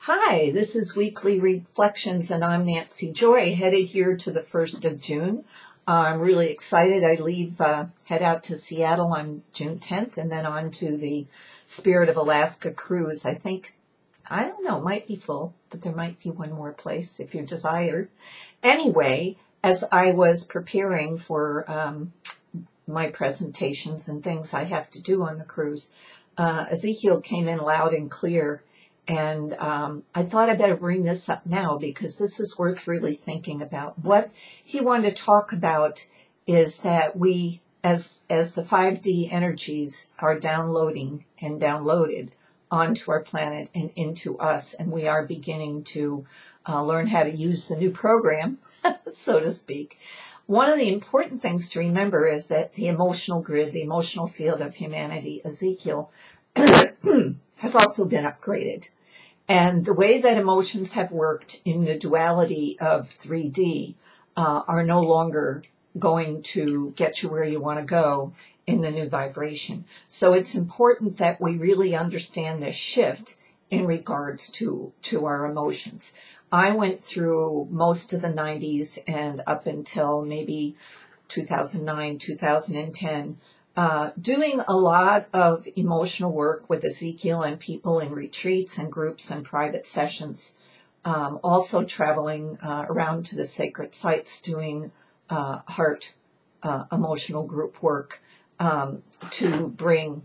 Hi, this is Weekly Reflections, and I'm Nancy Joy, headed here to the 1st of June. I'm really excited. I head out to Seattle on June 10th, and then on to the Spirit of Alaska cruise. I don't know, it might be full, but there might be one more place if you desire. Anyway, as I was preparing for my presentations and things I have to do on the cruise, Ezekiel came in loud and clear. And I thought I better bring this up now because this is worth really thinking about. What he wanted to talk about is that we, as the 5D energies are downloading and downloaded onto our planet and into us, and we are beginning to learn how to use the new program, so to speak. One of the important things to remember is that the emotional grid, the emotional field of humanity, Ezekiel, has also been upgraded. And the way that emotions have worked in the duality of 3D are no longer going to get you where you want to go in the new vibration. So it's important that we really understand this shift in regards to our emotions. I went through most of the 90s and up until maybe 2009, 2010, doing a lot of emotional work with Ezekiel and people in retreats and groups and private sessions. Also traveling around to the sacred sites doing heart emotional group work to bring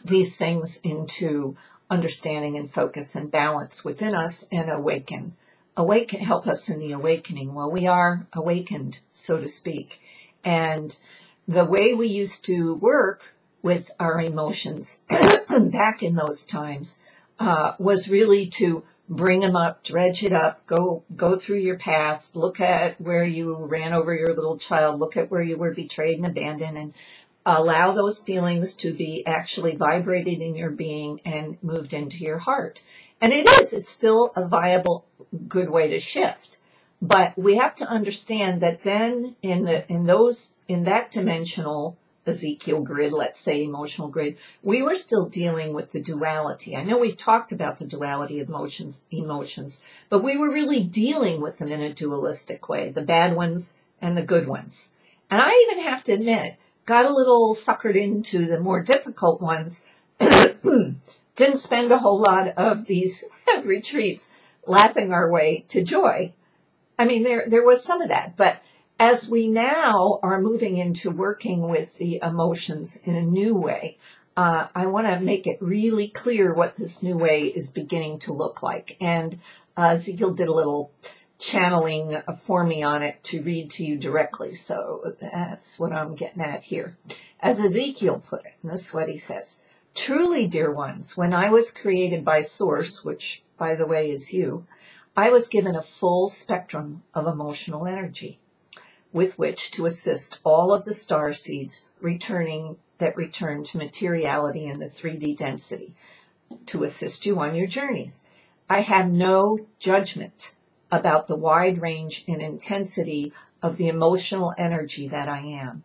these things into understanding and focus and balance within us and help us in the awakening. Well, we are awakened, so to speak. And the way we used to work with our emotions back in those times was really to bring them up, dredge it up, go through your past, look at where you ran over your little child, look at where you were betrayed and abandoned, and allow those feelings to be actually vibrated in your being and moved into your heart. And it's still a viable, good way to shift. But we have to understand that then in that dimensional Ezekiel grid, let's say emotional grid, we were still dealing with the duality. I know we've talked about the duality of emotions, but we were really dealing with them in a dualistic way, the bad ones and the good ones. And I even have to admit, got a little suckered into the more difficult ones. Didn't spend a whole lot of these retreats laughing our way to joy. I mean, there was some of that, but as we now are moving into working with the emotions in a new way, I want to make it really clear what this new way is beginning to look like. And Ezekiel did a little channeling for me on it to read to you directly. So that's what I'm getting at here. As Ezekiel put it, and this is what he says: "Truly, dear ones, when I was created by Source," which, by the way, is you, "I was given a full spectrum of emotional energy with which to assist all of the star seeds that return to materiality in the 3D density, to assist you on your journeys. I have no judgment about the wide range and intensity of the emotional energy that I am,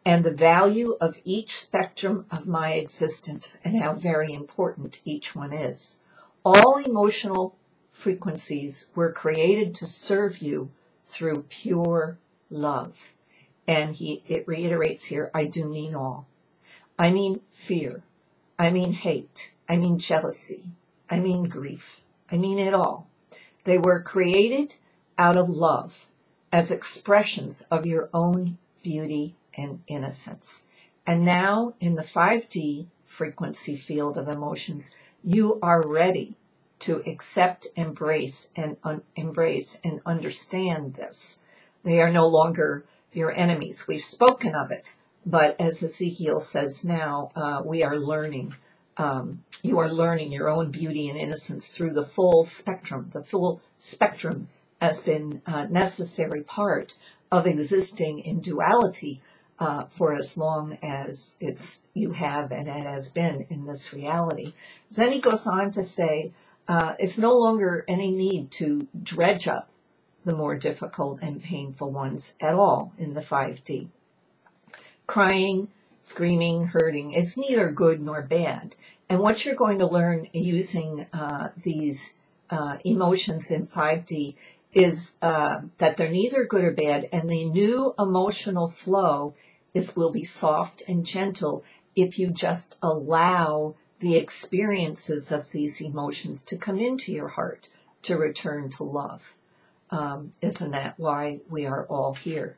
and the value of each spectrum of my existence, and how very important each one is. All emotional frequencies were created to serve you through pure love." And it reiterates here, I do mean all. I mean fear. I mean hate. I mean jealousy. I mean grief. I mean it all. They were created out of love as expressions of your own beauty and innocence. And now in the 5D frequency field of emotions, you are ready to accept, embrace, and understand this. They are no longer your enemies. We've spoken of it, but as Ezekiel says now, we are learning. You are learning your own beauty and innocence through the full spectrum. The full spectrum has been a necessary part of existing in duality for as long as you have and it has been in this reality. Then he goes on to say, it's no longer any need to dredge up the more difficult and painful ones at all in the 5D. Crying, screaming, hurting is neither good nor bad. And what you're going to learn using these emotions in 5D is that they're neither good or bad, and the new emotional flow will be soft and gentle if you just allow the experiences of these emotions to come into your heart, to return to love. Isn't that why we are all here?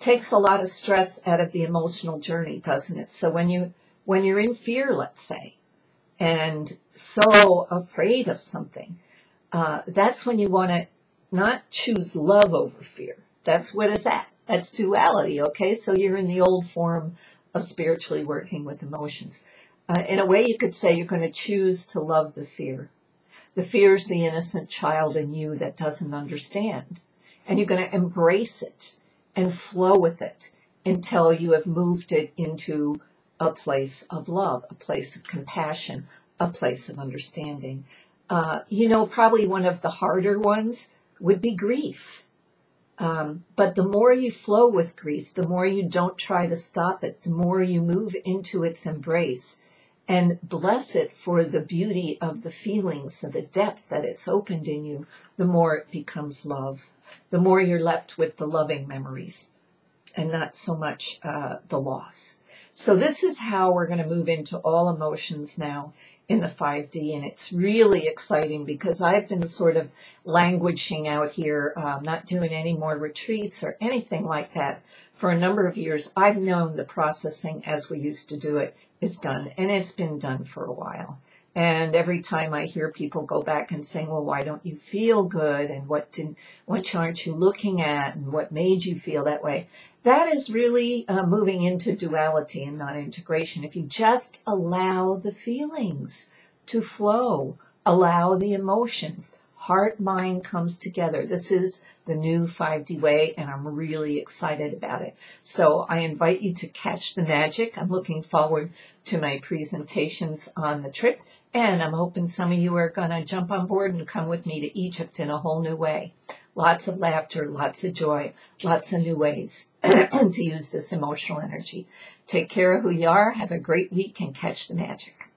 Takes a lot of stress out of the emotional journey, doesn't it? So when you're in fear, let's say, and so afraid of something, that's when you want to not choose love over fear. What is that? That's duality, okay? So you're in the old form of spiritually working with emotions. In a way, you could say you're going to choose to love the fear. The fear is the innocent child in you that doesn't understand. And you're going to embrace it and flow with it until you have moved it into a place of love, a place of compassion, a place of understanding. Probably one of the harder ones would be grief. But the more you flow with grief, the more you don't try to stop it, the more you move into its embrace and bless it for the beauty of the feelings and the depth that it's opened in you, the more it becomes love. The more you're left with the loving memories and not so much the loss. So this is how we're going to move into all emotions now in the 5D, and it's really exciting because I've been sort of languishing out here, not doing any more retreats or anything like that for a number of years. I've known the processing as we used to do it is done, and it's been done for a while. And every time I hear people go back and saying, well, why don't you feel good? And what aren't you looking at? And what made you feel that way? That is really moving into duality and not integration. If you just allow the feelings to flow, allow the emotions, heart, mind comes together. This is the new 5D way, and I'm really excited about it. So I invite you to catch the magic. I'm looking forward to my presentations on the trip, and I'm hoping some of you are going to jump on board and come with me to Egypt in a whole new way. Lots of laughter, lots of joy, lots of new ways to use this emotional energy. Take care of who you are, have a great week, and catch the magic.